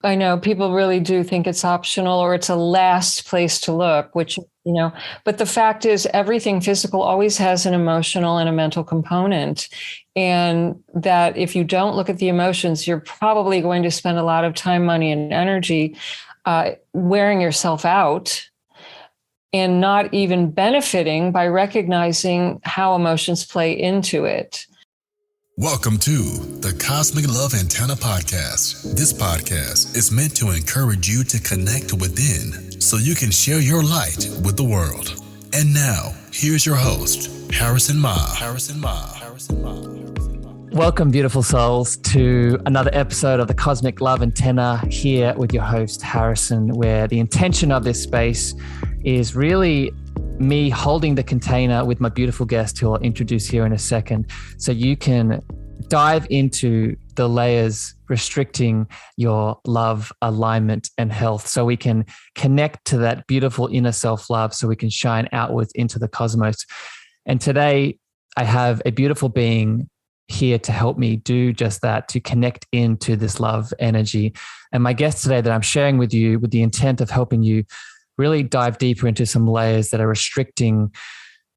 I know people really do think it's optional or it's a last place to look, which, but the fact is everything physical always has an emotional and a mental component. And that if you don't look at the emotions, you're probably going to spend a lot of time, money, and energy wearing yourself out and not even benefiting by recognizing how emotions play into it. Welcome to the Cosmic Love Antenna Podcast. This podcast is meant to encourage you to connect within so you can share your light with the world. And now, here's your host, Harrison Meagher. Welcome, beautiful souls, to another episode of the Cosmic Love Antenna here with your host, Harrison, where the intention of this space is really me holding the container with my beautiful guest who I'll introduce here in a second, so you can dive into the layers restricting your love, alignment, and health, so we can connect to that beautiful inner self-love, so we can shine outwards into the cosmos. And today I have a beautiful being here to help me do just that, to connect into this love energy. And my guest today that I'm sharing with you with the intent of helping you really dive deeper into some layers that are restricting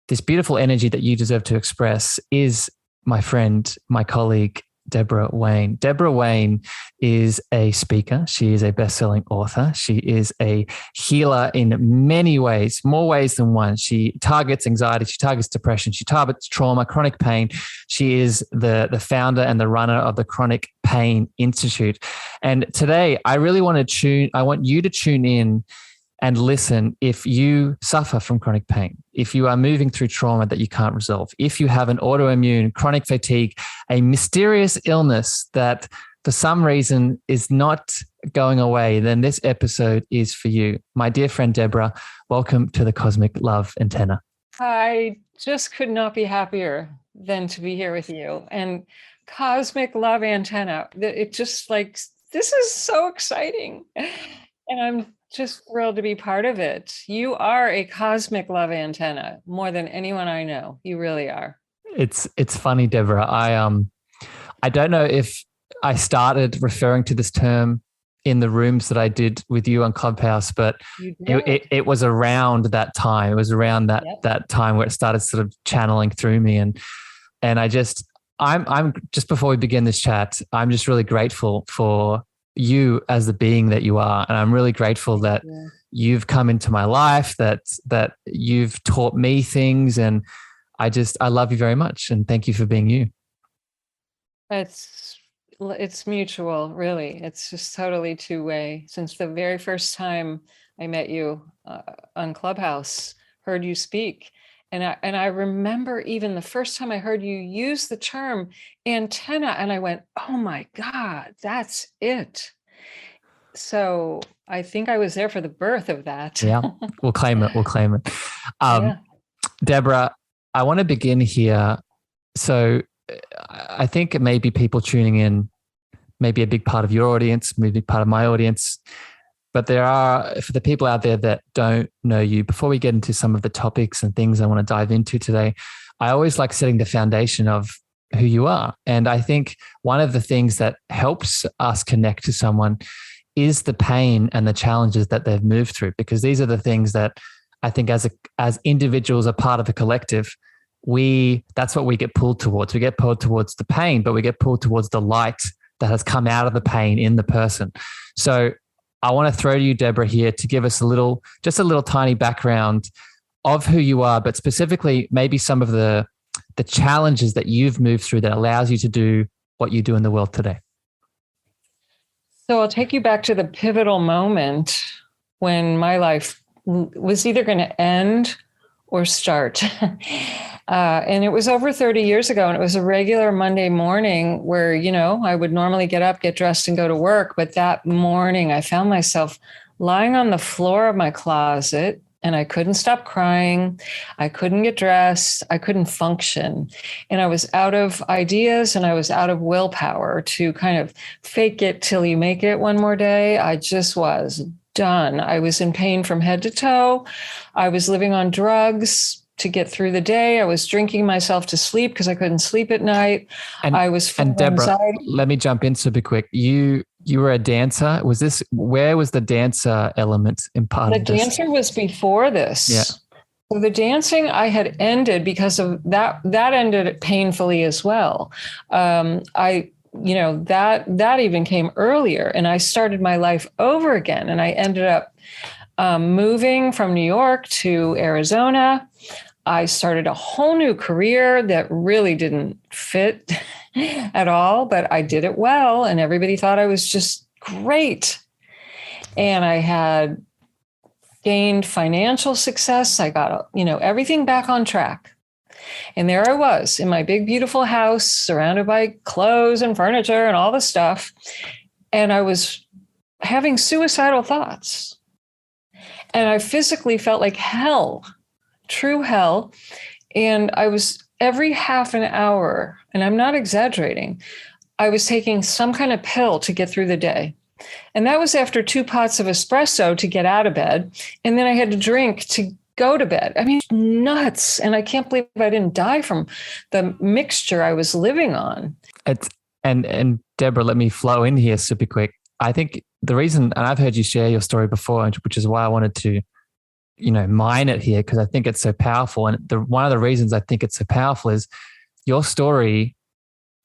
this beautiful energy that you deserve to express is my friend, my colleague, Debora Wayne. Debora Wayne is a speaker. She is a best-selling author. She is a healer in many ways, more ways than one. She targets anxiety. She targets depression. She targets trauma, chronic pain. She is the founder and the runner of the Chronic Pain Institute. And today, I want you to tune in and listen if you suffer from chronic pain, if you are moving through trauma that you can't resolve, if you have an autoimmune, chronic fatigue, a mysterious illness that for some reason is not going away, then this episode is for you. My dear friend Debora, welcome to the Cosmic Love Antenna. I just could not be happier than to be here with you. And Cosmic Love Antenna, it just this is so exciting. And I'm just thrilled to be part of it. You are a cosmic love antenna more than anyone I know. You really are. It's funny, Debora. I don't know if I started referring to this term in the rooms that I did with you on Clubhouse, but it was around that time. It was around that time where it started sort of channeling through me, and I'm just before we begin this chat, I'm just really grateful for you as the being that you are. And I'm really grateful that you've come into my life, that you've taught me things. And I love you very much. And thank you for being you. It's mutual, really. It's just totally two-way. Since the very first time I met you on Clubhouse, heard you speak. And I remember even the first time I heard you use the term antenna, and I went, oh my God, that's it. So I think I was there for the birth of that. Yeah, we'll claim it. Debora, I want to begin here. So I think it may be people tuning in, maybe a big part of your audience, maybe a part of my audience. But there are, for the people out there that don't know you, before we get into some of the topics and things I want to dive into today, I always like setting the foundation of who you are. And I think one of the things that helps us connect to someone is the pain and the challenges that they've moved through, because these are the things that I think as individuals, a part of a collective, that's what we get pulled towards. We get pulled towards the pain, but we get pulled towards the light that has come out of the pain in the person. So I want to throw to you, Debora, here to give us a little tiny background of who you are, but specifically maybe some of the challenges that you've moved through that allows you to do what you do in the world today. So I'll take you back to the pivotal moment when my life was either going to end or start. And it was over 30 years ago, and it was a regular Monday morning where, I would normally get up, get dressed, and go to work. But that morning I found myself lying on the floor of my closet, and I couldn't stop crying. I couldn't get dressed. I couldn't function. And I was out of ideas, and I was out of willpower to kind of fake it till you make it one more day. I just was done. I was in pain from head to toe. I was living on drugs. to get through the day. I was drinking myself to sleep because I couldn't sleep at night. I was full of Debora, anxiety. let me jump in super quick. You were a dancer. Where was the dancer element in part of this? The dancer was before this. Yeah. So the dancing I had ended because of that ended painfully as well. That even came earlier, and I started my life over again. And I ended up moving from New York to Arizona. I started a whole new career that really didn't fit at all, but I did it well, and everybody thought I was just great. And I had gained financial success. I got, everything back on track. And there I was in my big, beautiful house, surrounded by clothes and furniture and all the stuff. And I was having suicidal thoughts. And I physically felt like hell, true hell. And I was every half an hour, and I'm not exaggerating, I was taking some kind of pill to get through the day. And that was after 2 pots of espresso to get out of bed. And then I had to drink to go to bed. I mean, nuts. And I can't believe I didn't die from the mixture I was living on. And Debora, let me flow in here super quick. I think the reason, and I've heard you share your story before, which is why I wanted to, mine it here, because I think it's so powerful. And one of the reasons I think it's so powerful is your story,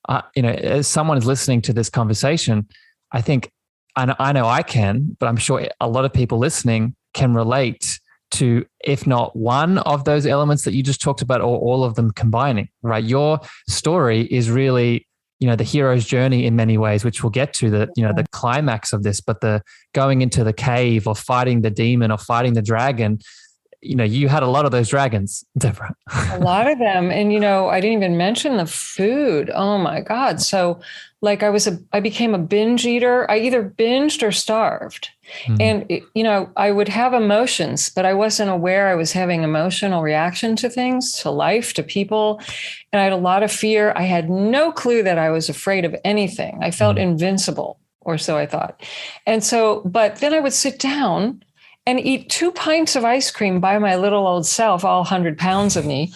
as someone is listening to this conversation, I think, I know I can, but I'm sure a lot of people listening can relate to, if not one of those elements that you just talked about, or all of them combining, right? Your story is really, the hero's journey in many ways, which we'll get to the climax of this, but the going into the cave or fighting the demon or fighting the dragon, you had a lot of those dragons, Debora. A lot of them. And, I didn't even mention the food. Oh my God. So like I became a binge eater. I either binged or starved. And, I would have emotions, but I wasn't aware I was having emotional reaction to things, to life, to people. And I had a lot of fear. I had no clue that I was afraid of anything. I felt invincible, or so I thought. And so, but then I would sit down and eat 2 pints of ice cream by my little old self, all 100 pounds of me.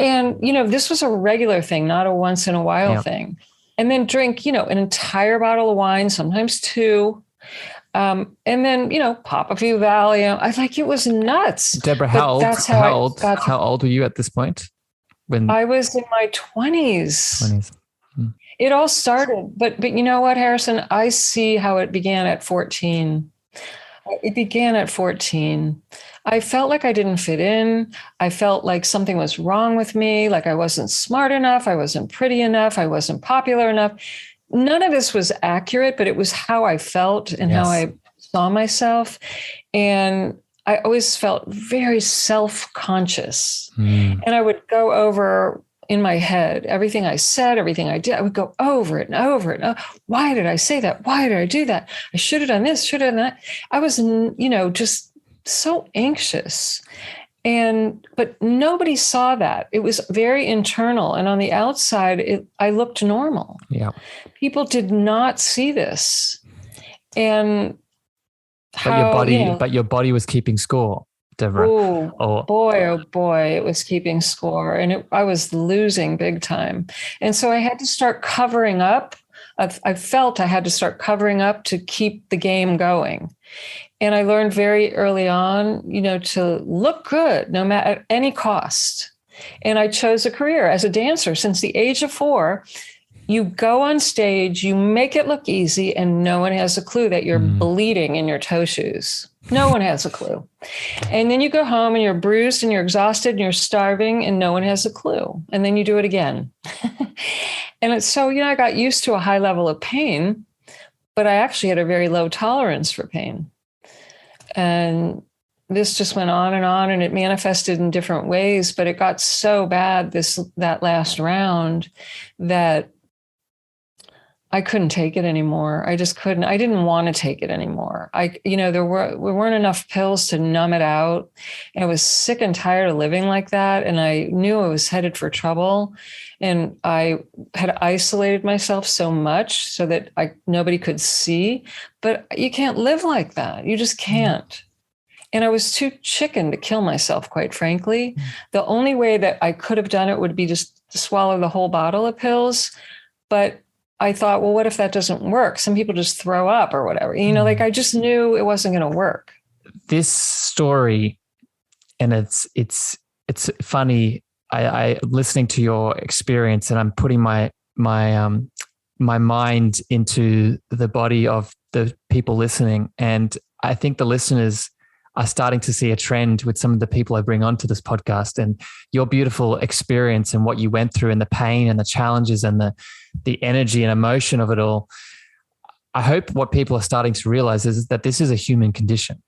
And, this was a regular thing, not a once in a while thing. And then drink, an entire bottle of wine, sometimes 2. And then, pop a few Valium. It was nuts. Debora, how old were you at this point? When I was in my 20s. It all started, but you know what, Harrison? I see how it began at 14. It began at 14. I felt like I didn't fit in. I felt like something was wrong with me, like I wasn't smart enough. I wasn't pretty enough. I wasn't popular enough. None of this was accurate, but it was how I felt and how I saw myself. And I always felt very self-conscious. And I would go over in my head everything I said, everything I did. I would go over it and over it. Why did I say that? Why did I do that? I should have done this, should have done that. I was, just so anxious. But nobody saw that. It was very internal. And on the outside, I looked normal. Yeah. People did not see this. And but your body was keeping score, Debora. Oh boy, it was keeping score. And I was losing big time. And so I had to start covering up. I felt I had to start covering up to keep the game going. And I learned very early on, to look good no matter at any cost. And I chose a career as a dancer since the age of 4. You go on stage, you make it look easy, and no one has a clue that you're bleeding in your toe shoes. No one has a clue. And then you go home and you're bruised and you're exhausted and you're starving and no one has a clue. And then you do it again. And it's so, I got used to a high level of pain, but I actually had a very low tolerance for pain. And this just went on, and it manifested in different ways, but it got so bad that last round that I couldn't take it anymore. I just couldn't. I didn't want to take it anymore. There weren't enough pills to numb it out. And I was sick and tired of living like that. And I knew I was headed for trouble. And I had isolated myself so much so that nobody could see. But you can't live like that. You just can't. And I was too chicken to kill myself, quite frankly. The only way that I could have done it would be just to swallow the whole bottle of pills. But I thought, well, what if that doesn't work? Some people just throw up or whatever. Like I just knew it wasn't going to work. This story, and it's funny. I listening to your experience, and I'm putting my mind into the body of the people listening, and I think the listeners are starting to see a trend with some of the people I bring onto this podcast, and your beautiful experience and what you went through and the pain and the challenges and the energy and emotion of it all. I hope what people are starting to realize is that this is a human condition,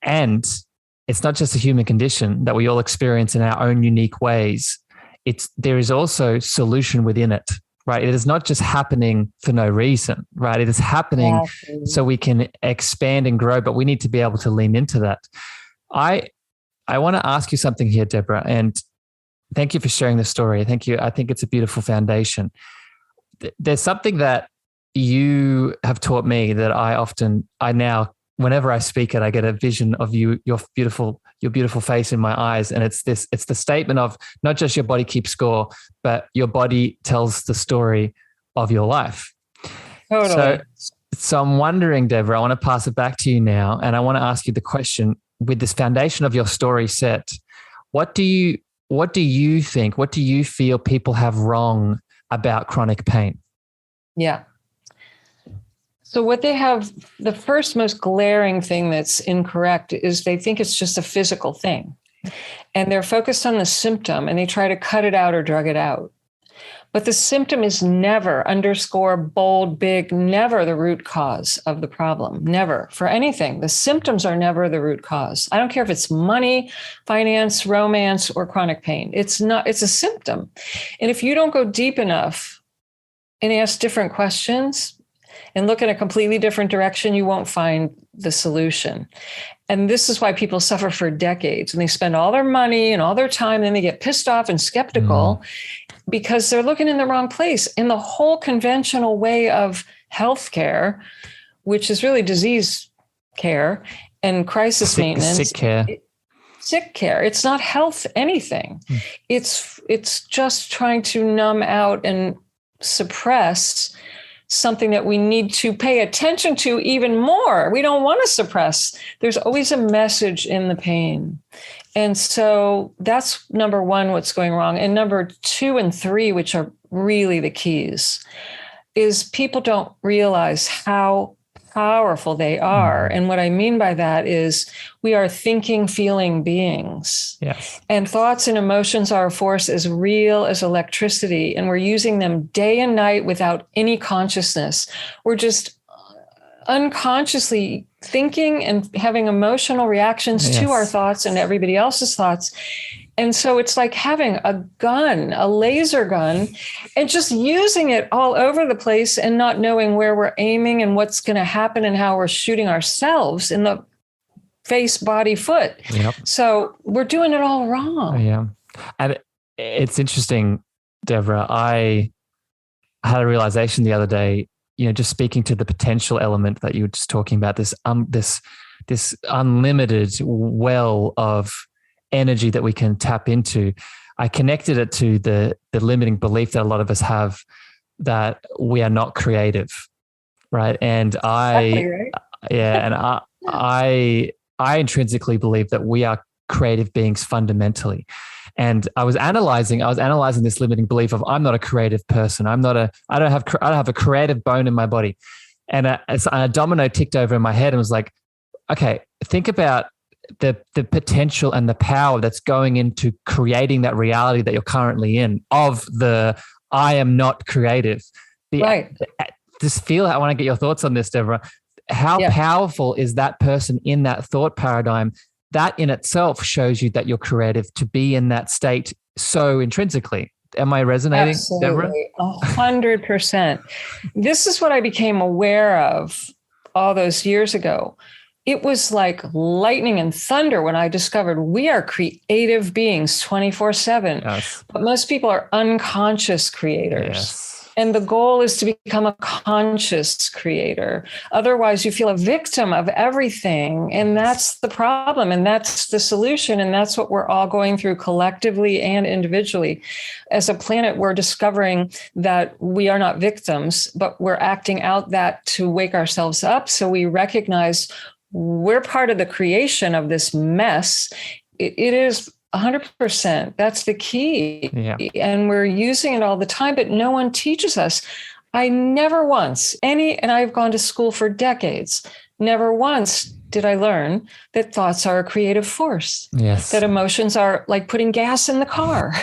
and it's not just a human condition that we all experience in our own unique ways. There is also solution within it. Right. It is not just happening for no reason, right? It is happening so we can expand and grow, but we need to be able to lean into that. I want to ask you something here, Debora, and thank you for sharing the story. Thank you. I think it's a beautiful foundation. There's something that you have taught me that I now, whenever I speak it, I get a vision of you, your beautiful face in my eyes. And it's the statement of not just your body keeps score, but your body tells the story of your life. Totally. So I'm wondering, Debora, I want to pass it back to you now. And I want to ask you the question, with this foundation of your story set, what do you think, what do you feel people have wrong about chronic pain? Yeah. So what they have, the first most glaring thing that's incorrect is they think it's just a physical thing. And they're focused on the symptom and they try to cut it out or drug it out. But the symptom is never, underscore, bold, big, never the root cause of the problem. Never. For anything. The symptoms are never the root cause. I don't care if it's money, finance, romance, or chronic pain. It's a symptom. And if you don't go deep enough and ask different questions and look in a completely different direction, you won't find the solution. And this is why people suffer for decades and they spend all their money and all their time, and then they get pissed off and skeptical because they're looking in the wrong place. In the whole conventional way of healthcare, which is really disease care and crisis maintenance. Sick care. It's not health anything. It's just trying to numb out and suppress something that we need to pay attention to even more. We don't want to suppress. There's always a message in the pain. And so that's number one, what's going wrong. And number 2 and 3, which are really the keys, is people don't realize how powerful they are. And what I mean by that is we are thinking, feeling beings. Yes. And thoughts and emotions are a force as real as electricity. And we're using them day and night without any consciousness. We're just unconsciously thinking and having emotional reactions to our thoughts and everybody else's thoughts. And so it's like having a gun, a laser gun, and just using it all over the place and not knowing where we're aiming and what's going to happen and how we're shooting ourselves in the face, body, foot. Yep. So we're doing it all wrong. Yeah. And it's interesting, Debora, I had a realization the other day, just speaking to the potential element that you were just talking about, this unlimited well of energy that we can tap into. I connected it to the limiting belief that a lot of us have that we are not creative, right? And I intrinsically believe that we are creative beings fundamentally. And I was analyzing this limiting belief of I'm not a creative person. I don't have a creative bone in my body. And a domino ticked over in my head and was like, okay, think about the potential and the power that's going into creating that reality that you're currently in of the I am not creative. Right. I want to get your thoughts on this, Debora. How powerful is that person in that thought paradigm? That in itself shows you that you're creative to be in that state so intrinsically. Am I resonating, Debora? 100%. This is what I became aware of all those years ago. It was like lightning and thunder when I discovered we are creative beings 24/7. Yes. But most people are unconscious creators. Yes. And the goal is to become a conscious creator. Otherwise, you feel a victim of everything. And that's the problem. And that's the solution. And that's what we're all going through collectively and individually. As a planet, we're discovering that we are not victims, but we're acting out that to wake ourselves up. So we recognize we're part of the creation of this mess. It is 100%. That's the key. Yeah. And we're using it all the time, but no one teaches us. I never once and I've gone to school for decades, never once did I learn that thoughts are a creative force. Yes. That emotions are like putting gas in the car.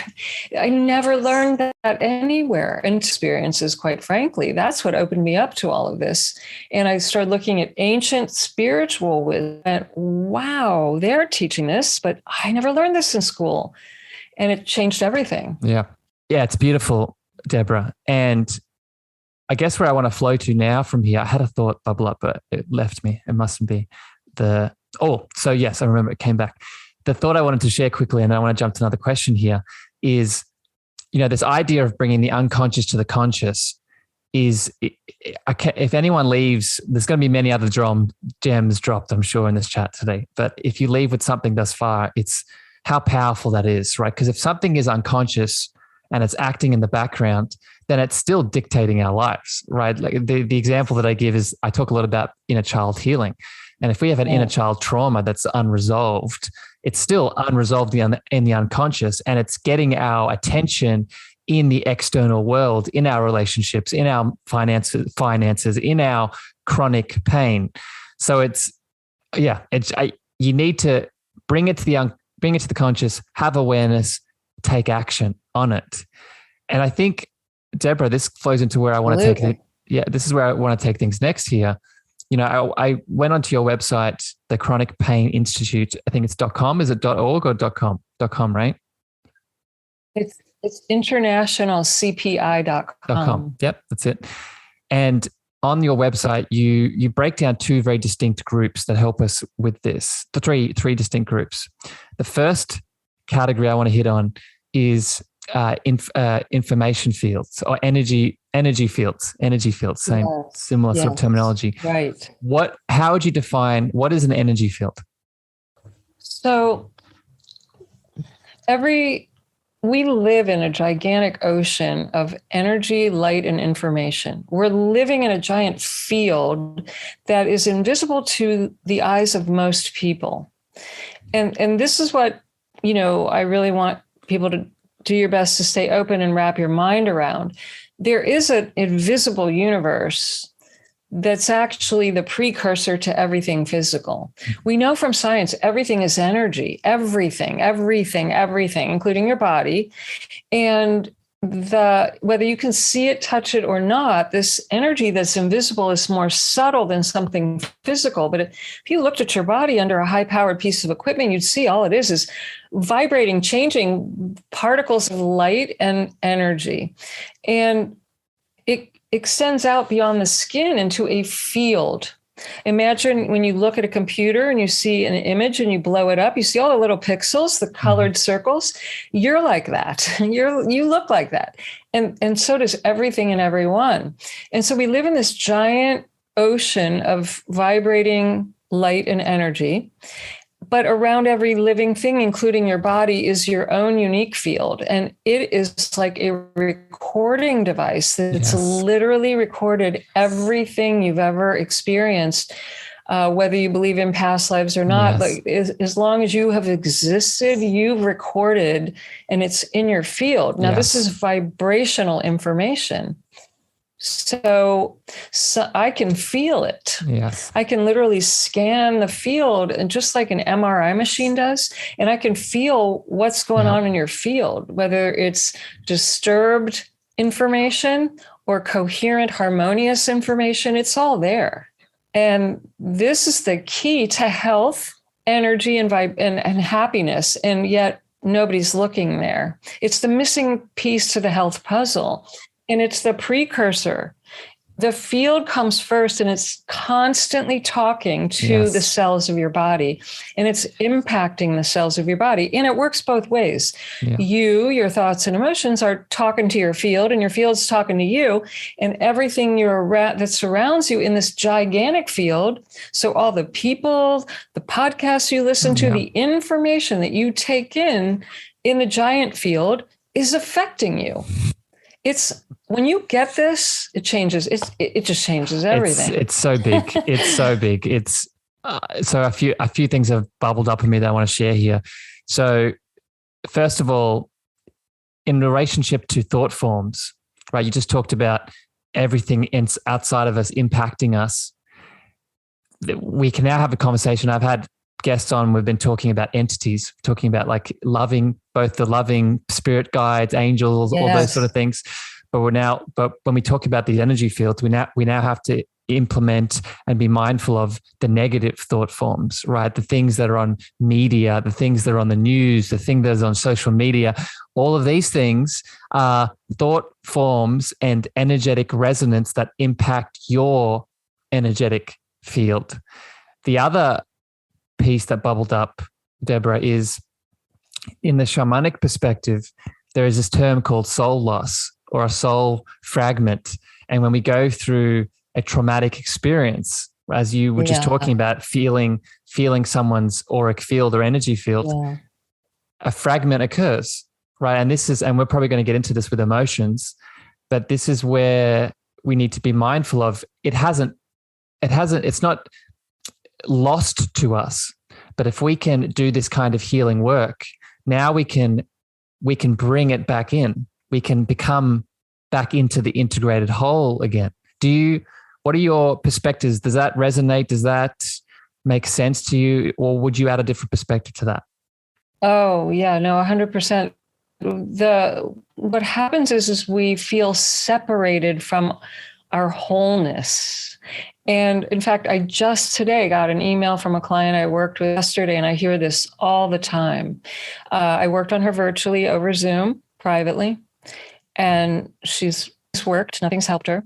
I never learned that anywhere. And experiences, quite frankly, that's what opened me up to all of this. And I started looking at ancient spiritual wisdom. And wow, they're teaching this, but I never learned this in school. And it changed everything. Yeah. Yeah, it's beautiful, Debora. And I guess where I want to flow to now from here, I had a thought bubble up, but it left me. It mustn't be so yes, I remember it came back. The thought I wanted to share quickly, and then I want to jump to another question here, is, this idea of bringing the unconscious to the conscious is, if anyone leaves, there's going to be many other gems dropped, I'm sure, in this chat today. But if you leave with something thus far, it's how powerful that is, right? Because if something is unconscious and it's acting in the background, then it's still dictating our lives, right? Like the example that I give is, I talk a lot about inner child healing. And if we have an inner child trauma that's unresolved, it's still unresolved in the unconscious, and it's getting our attention in the external world, in our relationships, in our finances, in our chronic pain. So you need to bring it to the conscious, have awareness, take action on it. And I think, Debora, this flows into where I want to take it. Yeah, this is where I want to take things next here. I went onto your website, the Chronic Pain Institute. I think it's .com. Is it .org or .com? .com, right? It's internationalcpi.com. Yep, that's it. And on your website, you break down two very distinct groups that help us with this. The three distinct groups. The first category I want to hit on is information fields or energy fields, similar sort of terminology. Right. How would you define what is an energy field? So we live in a gigantic ocean of energy, light, and information. We're living in a giant field that is invisible to the eyes of most people. And this is what, I really want people to do your best to stay open and wrap your mind around. There is an invisible universe that's actually the precursor to everything physical. We know from science, everything is energy, everything, including your body. And whether you can see it, touch it or not, this energy that's invisible is more subtle than something physical. But if you looked at your body under a high-powered piece of equipment, you'd see all it is vibrating, changing particles of light and energy. And it extends out beyond the skin into a field. Imagine when you look at a computer and you see an image and you blow it up, you see all the little pixels, the colored circles. You're like that. You look like that. And so does everything and everyone. And so we live in this giant ocean of vibrating light and energy. But around every living thing, including your body, is your own unique field. And it is like a recording device that's literally recorded everything you've ever experienced, whether you believe in past lives or not. Like as long as you have existed, you've recorded, and it's in your field. Now, this is vibrational information. So I can feel it. Yes. I can literally scan the field, and just like an MRI machine does, and I can feel what's going on in your field, whether it's disturbed information or coherent, harmonious information. It's all there. And this is the key to health, energy, and happiness. And yet nobody's looking there. It's the missing piece to the health puzzle. And it's the precursor. the field comes first, and it's constantly talking to the cells of your body, and it's impacting the cells of your body. And it works both ways. Yeah. Your thoughts and emotions are talking to your field, and your field's talking to you, and everything that surrounds you in this gigantic field. So all the people, the podcasts you listen to, the information that you take in the giant field is affecting you. It's when you get this, it changes. It just changes everything. It's so big. It's so big. It's so a few things have bubbled up in me that I want to share here. So first of all, in relationship to thought forms, right? You just talked about everything outside of us impacting us. We can now have a conversation. I've had guests on, we've been talking about entities, talking about like both the loving spirit guides, angels, all those sort of things. But when we talk about the energy fields, we now have to implement and be mindful of the negative thought forms, right? The things that are on media, the things that are on the news, the thing that is on social media. All of these things are thought forms and energetic resonance that impact your energetic field. The other piece that bubbled up, Debora, is in the shamanic perspective, there is this term called soul loss or a soul fragment. And when we go through a traumatic experience, as you were just talking about, feeling someone's auric field or energy field, a fragment occurs, right? And we're probably going to get into this with emotions, but this is where we need to be mindful of it's not lost to us, but if we can do this kind of healing work, now we can bring it back in. We can become back into the integrated whole again. What are your perspectives? Does that resonate? Does that make sense to you? Or would you add a different perspective to that? Oh, yeah, no, 100%. What happens is we feel separated from our wholeness. And in fact, I just today got an email from a client I worked with yesterday, and I hear this all the time. I worked on her virtually over Zoom privately, and she's worked, nothing's helped her.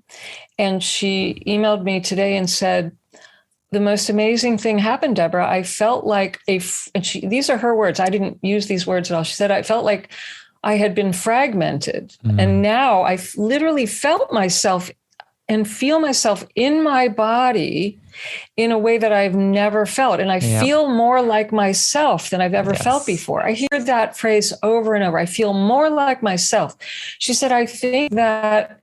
And she emailed me today and said, the most amazing thing happened, Debora. I felt like these are her words. I didn't use these words at all. She said, I felt like I had been fragmented. And now I literally felt myself and feel myself in my body in a way that I've never felt. And I feel more like myself than I've ever felt before. I hear that phrase over and over. I feel more like myself. She said, I think that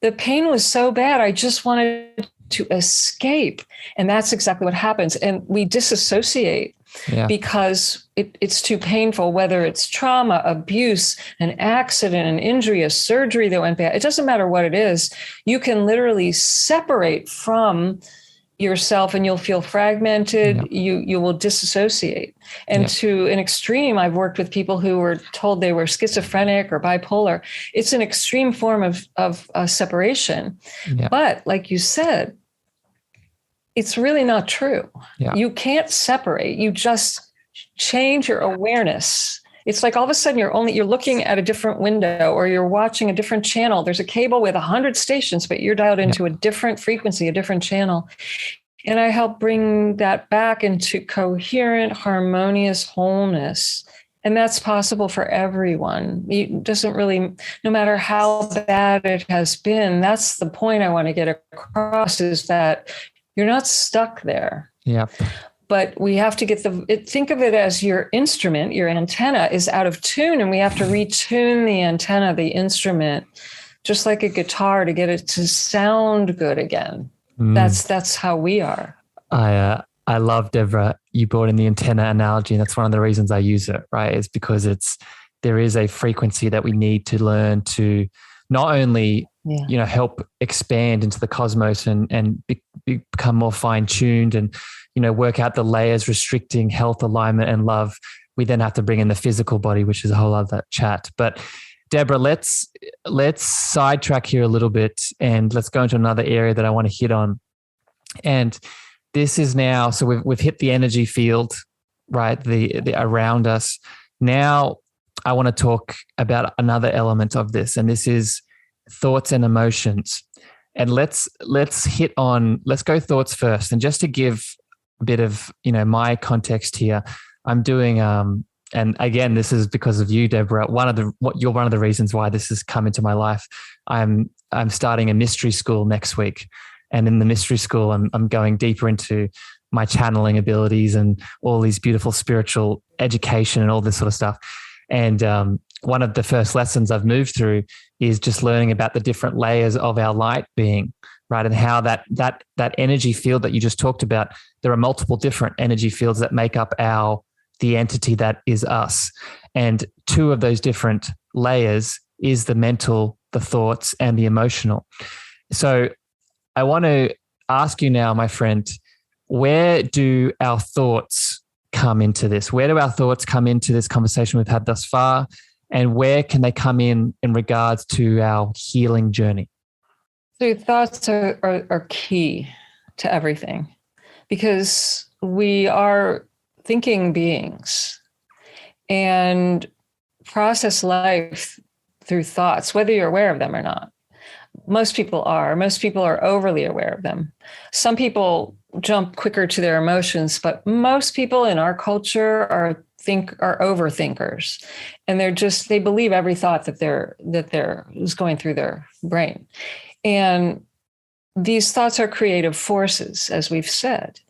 the pain was so bad, I just wanted to escape. And that's exactly what happens. And we disassociate because it's too painful, whether it's trauma, abuse, an accident, an injury, a surgery that went bad. It doesn't matter what it is. You can literally separate from yourself and you'll feel fragmented. You will disassociate. And to an extreme, I've worked with people who were told they were schizophrenic or bipolar. It's an extreme form of separation. But like you said, it's really not true. You can't separate. You just change your awareness. It's like all of a sudden you're looking at a different window, or you're watching a different channel. There's a cable with 100 stations, but you're dialed into a different frequency, a different channel. And I help bring that back into coherent, harmonious wholeness. And that's possible for everyone. It doesn't really, no matter how bad it has been, that's the point I want to get across, is that you're not stuck there. But we have to think of it as your instrument, your antenna is out of tune, and we have to retune the antenna, the instrument, just like a guitar, to get it to sound good again. That's how we are. I love, Debora, you brought in the antenna analogy, and that's one of the reasons I use it, right? Is because there is a frequency that we need to learn to not only help expand into the cosmos and become more fine-tuned and work out the layers restricting health, alignment, and love. We then have to bring in the physical body, which is a whole other chat. But Debora, let's sidetrack here a little bit, and let's go into another area that I want to hit on. And this is now, so we've hit the energy field, right? The around us. Now I want to talk about another element of this, and this is thoughts and emotions. And let's go thoughts first. And just to give a bit of, my context here, I'm doing, and again, this is because of you, Debora. You're one of the reasons why this has come into my life. I'm starting a mystery school next week. And in the mystery school, I'm going deeper into my channeling abilities and all these beautiful spiritual education and all this sort of stuff. And one of the first lessons I've moved through is just learning about the different layers of our light being, right? And how that energy field that you just talked about, there are multiple different energy fields that make up the entity that is us. And two of those different layers is the mental, the thoughts, and the emotional. So I want to ask you now, my friend, where do our thoughts come into this? Where do our thoughts come into this conversation we've had thus far? And where can they come in regards to our healing journey? So thoughts are key to everything, because we are thinking beings and process life through thoughts, whether you're aware of them or not. Most people are. Most people are overly aware of them. Some people jump quicker to their emotions, but most people in our culture are overthinkers, and they believe every thought that is going through their brain. And these thoughts are creative forces, as we've said.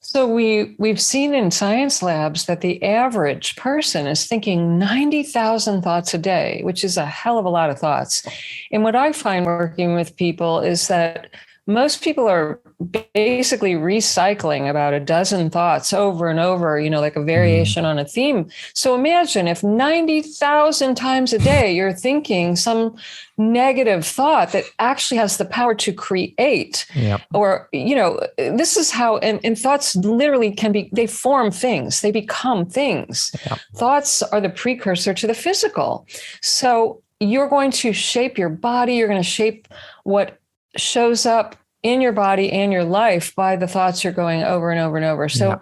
So we've seen in science labs that the average person is thinking 90,000 thoughts a day, which is a hell of a lot of thoughts. And what I find working with people is that most people are basically recycling about a dozen thoughts over and over, like a variation on a theme. So imagine if 90,000 times a day you're thinking some negative thought that actually has the power to create. Yep. Or, this is how, and thoughts literally they form things, they become things. Yep. Thoughts are the precursor to the physical. So you're going to shape your body, you're going to shape what shows up in your body and your life by the thoughts you're going over and over and over. So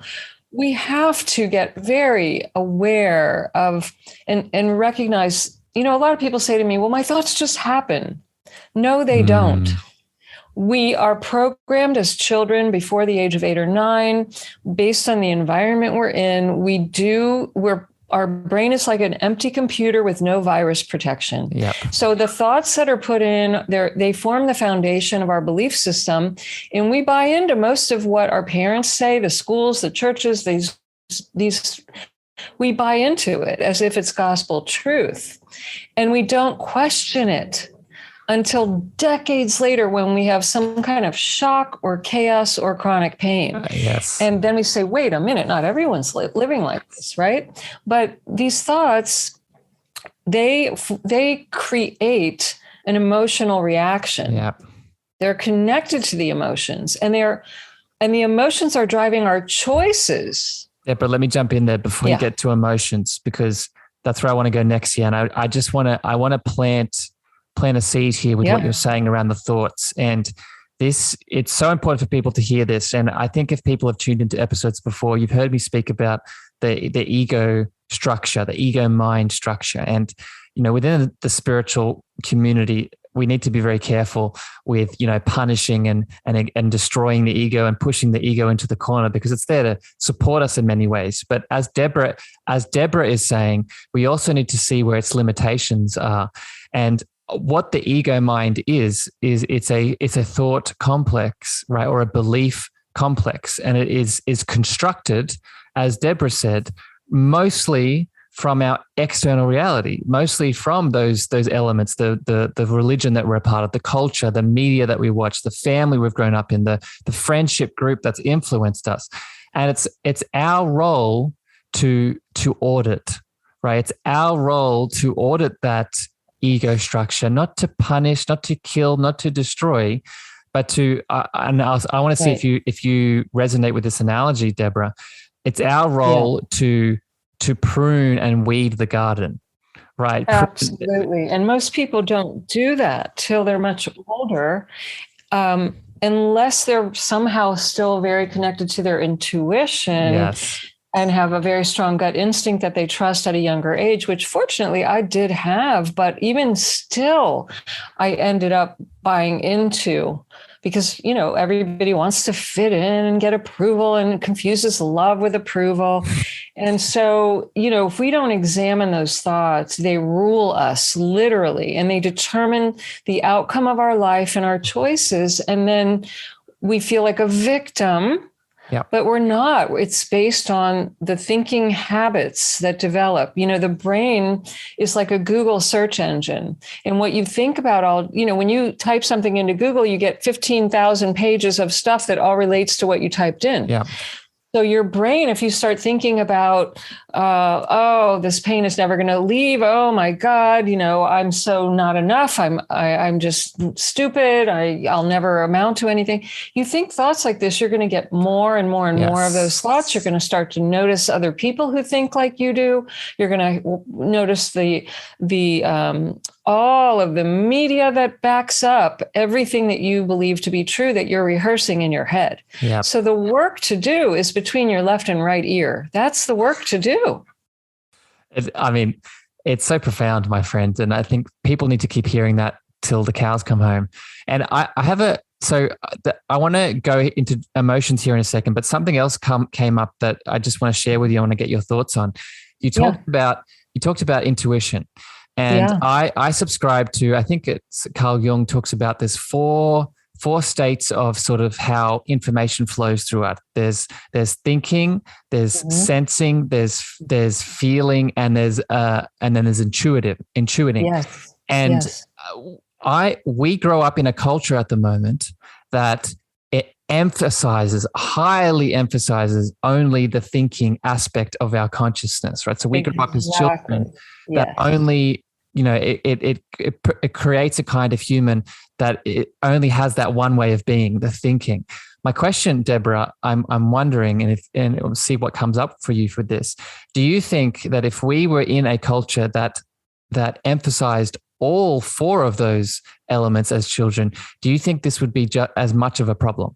we have to get very aware of and recognize, a lot of people say to me, well, my thoughts just happen. No, they don't. We are programmed as children before the age of 8 or 9, based on the environment we're in. Our brain is like an empty computer with no virus protection. Yep. So the thoughts that are put in there, they form the foundation of our belief system. And we buy into most of what our parents say, the schools, the churches, we buy into it as if it's gospel truth. And we don't question it until decades later when we have some kind of shock or chaos or chronic pain. Yes. And then we say, wait a minute, not everyone's living like this, right? But these thoughts, they create an emotional reaction. Yep. They're connected to the emotions, and the emotions are driving our choices. Yeah, but let me jump in there before you get to emotions, because that's where I want to go next here. And I just want to plant a seed here with what you're saying around the thoughts. And it's so important for people to hear this. And I think if people have tuned into episodes before, you've heard me speak about the ego structure, the ego mind structure. And, within the spiritual community, we need to be very careful with, punishing and destroying the ego and pushing the ego into the corner, because it's there to support us in many ways. But as Debora is saying, we also need to see where its limitations are. And what the ego mind is it's a thought complex, right? Or a belief complex. And it is constructed, as Debora said, mostly from our external reality, mostly from those elements, the religion that we're a part of, the culture, the media that we watch, the family we've grown up in, the friendship group that's influenced us. And it's our role to audit, right? It's our role to audit that ego structure, not to punish, not to kill, not to destroy, but to, and I want to see if you resonate with this analogy, Debora. It's our role to prune and weed the garden, right? Absolutely. And most people don't do that till they're much older, unless they're somehow still very connected to their intuition. Yes. and have a very strong gut instinct that they trust at a younger age, which fortunately I did have. But even still, I ended up buying into, because, everybody wants to fit in and get approval, and it confuses love with approval. And so, if we don't examine those thoughts, they rule us literally, and they determine the outcome of our life and our choices. And then we feel like a victim. Yeah. But we're not. It's based on the thinking habits that develop. The brain is like a Google search engine. And what you think about when you type something into Google, you get 15,000 pages of stuff that all relates to what you typed in. Yeah. So your brain, if you start thinking about, this pain is never going to leave. Oh my God, I'm so not enough. I'm just stupid. I'll never amount to anything. You think thoughts like this, you're going to get more and more and more of those thoughts. You're going to start to notice other people who think like you do. You're going to notice all of the media that backs up everything that you believe to be true that you're rehearsing in your head. Yeah. So the work to do is between your left and right ear. That's the work to do. It's so profound, my friend. And I think people need to keep hearing that till the cows come home. And I want to go into emotions here in a second, but something else came up that I just want to share with you. I want to get your thoughts on. You talked about intuition. And I subscribe to, I think it's Carl Jung talks about there's four states of sort of how information flows through it. There's thinking, there's sensing, there's feeling, and then there's intuiting. Yes. And we grow up in a culture at the moment that it highly emphasizes only the thinking aspect of our consciousness, right? So we grow up as children that only, it creates a kind of human that it only has that one way of being, the thinking. My question, Debora, I'm wondering, and we'll see what comes up for you for this. Do you think that if we were in a culture that emphasized all four of those elements as children, do you think this would be as much of a problem?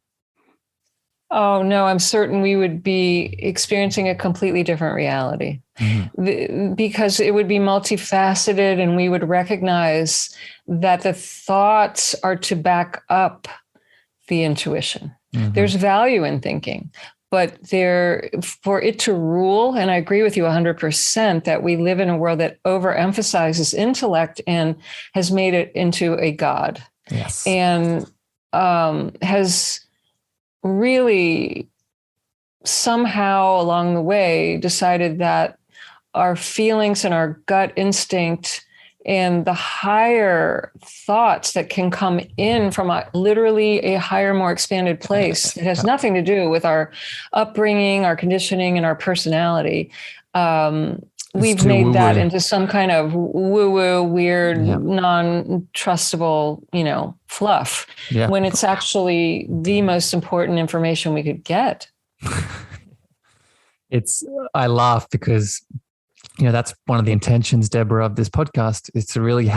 Oh, no, I'm certain we would be experiencing a completely different reality because it would be multifaceted, and we would recognize that the thoughts are to back up the intuition. There's value in thinking, but for it to rule, and I agree with you 100% that we live in a world that overemphasizes intellect and has made it into a god. Yes. And has really somehow along the way decided that our feelings and our gut instinct and the higher thoughts that can come in from literally a higher, more expanded place that has nothing to do with our upbringing, our conditioning, and our personality. We've made woo-woo. That into some kind of woo-woo, weird, non-trustable, fluff, when it's actually the most important information we could get. I laugh because, that's one of the intentions, Debora, of this podcast is to really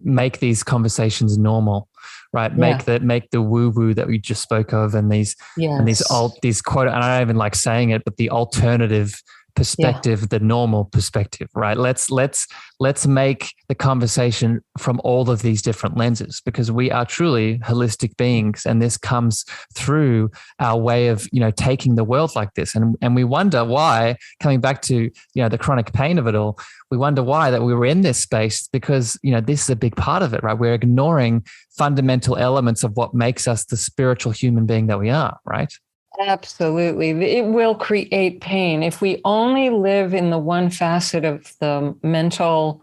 make these conversations normal, right? Yeah. Make the woo-woo that we just spoke of, and these quote, and I don't even like saying it, but the alternative perspective, the normal perspective, right? Let's make the conversation from all of these different lenses, because we are truly holistic beings, and this comes through our way of taking the world like this. And we wonder why, coming back to the chronic pain of it all, we wonder why that we were in this space, because this is a big part of it, right? We're ignoring fundamental elements of what makes us the spiritual human being that we are, right? Absolutely. It will create pain. If we only live in the one facet of the mental,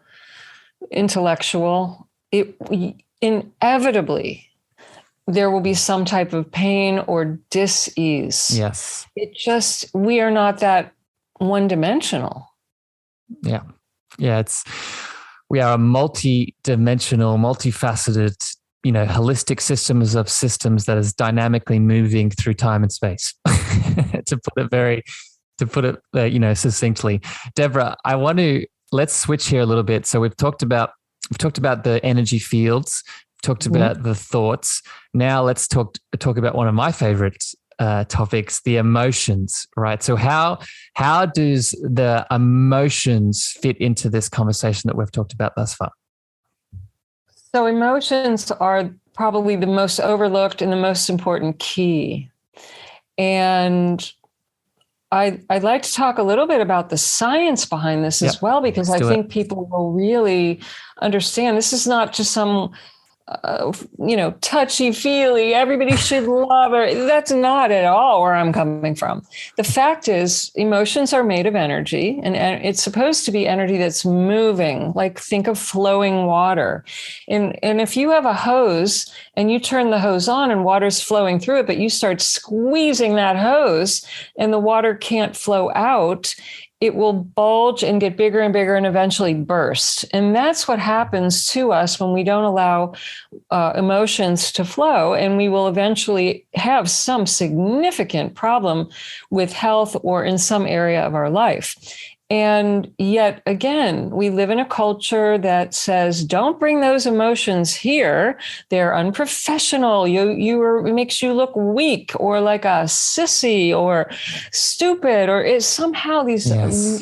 intellectual, inevitably, there will be some type of pain or dis-ease. Yes. We are not that one-dimensional. Yeah. Yeah. We are a multi-dimensional, multifaceted, holistic systems that is dynamically moving through time and space, to put it succinctly. Debora, let's switch here a little bit. So we've talked about the energy fields, talked about the thoughts. Now let's talk about one of my favorite topics, the emotions, right? So how does the emotions fit into this conversation that we've talked about thus far? So emotions are probably the most overlooked and the most important key. And I'd like to talk a little bit about the science behind this as well, because I think people will really understand this is not just some touchy-feely, everybody should love her. That's not at all where I'm coming from. The fact is, emotions are made of energy, and it's supposed to be energy that's moving, like think of flowing water. And if you have a hose and you turn the hose on and water's flowing through it, but you start squeezing that hose and the water can't flow out, it will bulge and get bigger and bigger and eventually burst. And that's what happens to us when we don't allow emotions to flow. And we will eventually have some significant problem with health or in some area of our life. And yet again, we live in a culture that says, don't bring those emotions here. They're unprofessional. It makes you look weak or like a sissy or stupid, or is somehow these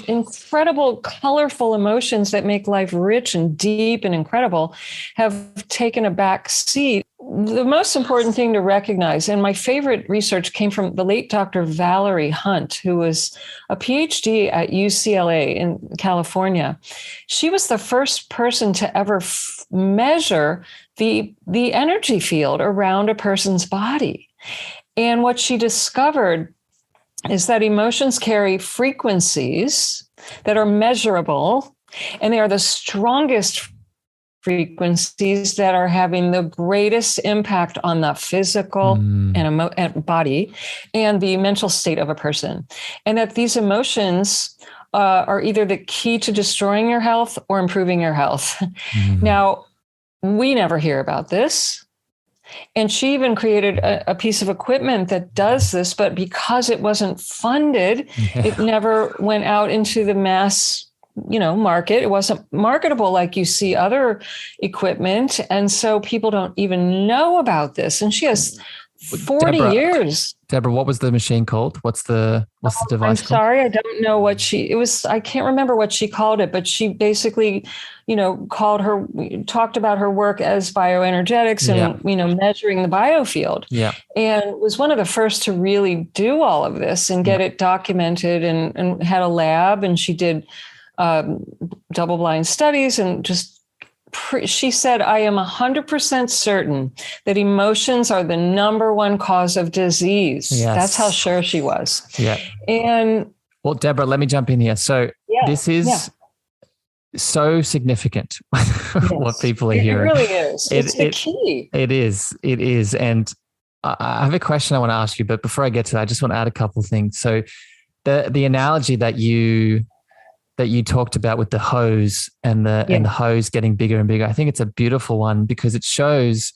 incredible, colorful emotions that make life rich and deep and incredible have taken a back seat. The most important thing to recognize, and my favorite research came from the late Dr. Valerie Hunt, who was a PhD at UCLA in California. She was the first person to ever measure the energy field around a person's body. And what she discovered is that emotions carry frequencies that are measurable, and they are the strongest frequencies that are having the greatest impact on the physical and body and the mental state of a person. And that these emotions are either the key to destroying your health or improving your health. Now, we never hear about this. And she even created a piece of equipment that does this, but because it wasn't funded, it never went out into the mass market. It wasn't marketable like you see other equipment. And so people don't even know about this. And she has 40 years. Debora, what was the machine called? What's the device I'm sorry, I don't know what I can't remember what she called it, but she basically, talked about her work as bioenergetics and, measuring the biofield. Yeah. And was one of the first to really do all of this and get it documented and had a lab, and she did double-blind studies and she said, I am 100% certain that emotions are the number one cause of disease. Yes. That's how sure she was. Yeah. And well, Debora, let me jump in here. So this is so significant what people are hearing. It really is. It's the key. It is. And I have a question I want to ask you, but before I get to that, I just want to add a couple of things. So the analogy that you talked about with the hose and the hose getting bigger and bigger, I think it's a beautiful one because it shows,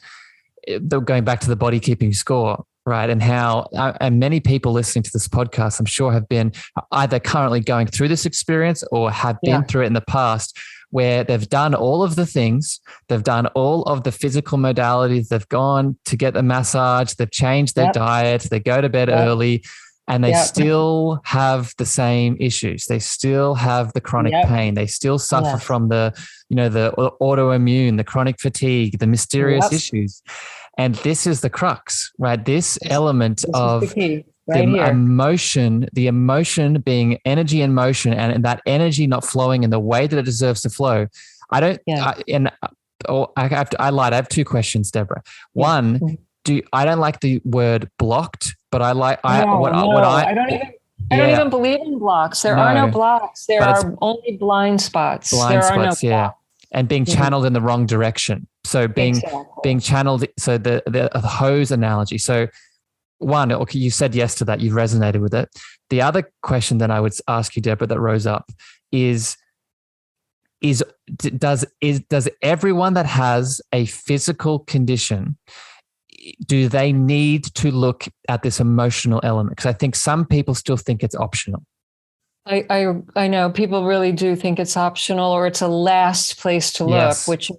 going back to the body keeping score, right? And how, and many people listening to this podcast, I'm sure, have been either currently going through this experience or have been through it in the past, where they've done all of the things, they've done all of the physical modalities, they've gone to get the massage, they've changed their diet, they go to bed early, and they still have the same issues. They still have the chronic pain. They still suffer from the autoimmune, the chronic fatigue, the mysterious issues. And this is the crux, right? This element of the emotion being energy in motion, and that energy not flowing in the way that it deserves to flow. I lied. I have two questions, Debora. One, I don't like the word blocked, but I like I don't even believe in blocks. There are no blocks. There are only blind spots. And being channeled in the wrong direction. So being channeled. So the hose analogy. So one, okay, you said yes to that. You resonated with it. The other question that I would ask you, Debora, that rose up is does everyone that has a physical condition, do they need to look at this emotional element? Because I think some people still think it's optional. I know people really do think it's optional or it's a last place to look, Yes. which,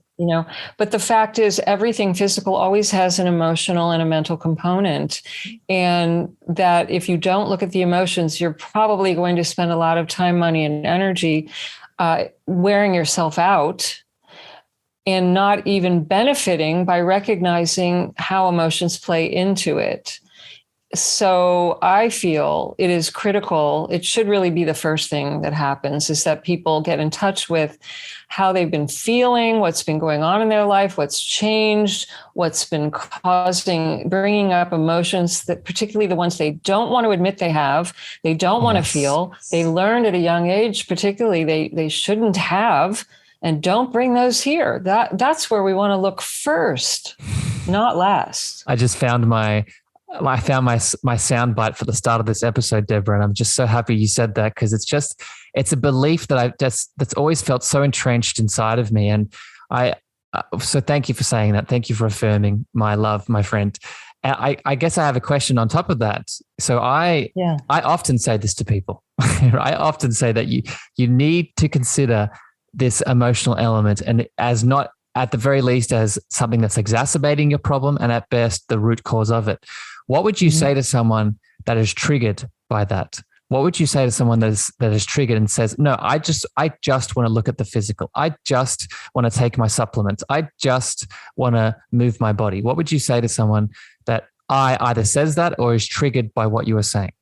but the fact is everything physical always has an emotional and a mental component. And that if you don't look at the emotions, you're probably going to spend a lot of time, money, and energy wearing yourself out and not even benefiting by recognizing how emotions play into it. So I feel it is critical. It should really be the first thing that happens, is that people get in touch with how they've been feeling, what's been going on in their life, what's changed, what's been bringing up emotions that particularly the ones they don't want to admit they have, they don't want to feel, they learned at a young age, particularly they shouldn't have, and don't bring those here. That's where we want to look first, not last. I just found my soundbite for the start of this episode, Deborah, and I'm just so happy you said that, because it's a belief that that's always felt so entrenched inside of me. And so thank you for saying that. Thank you for affirming my love, my friend. I guess I have a question on top of that. So I often say this to people. I often say that you need to consider this emotional element, and as not at the very least as something that's exacerbating your problem, and at best the root cause of it. What would you say to someone that is triggered by that? What would you say to someone that is triggered and says, no, I just want to look at the physical. I just want to take my supplements. I just want to move my body. What would you say to someone that either says that or is triggered by what you are saying?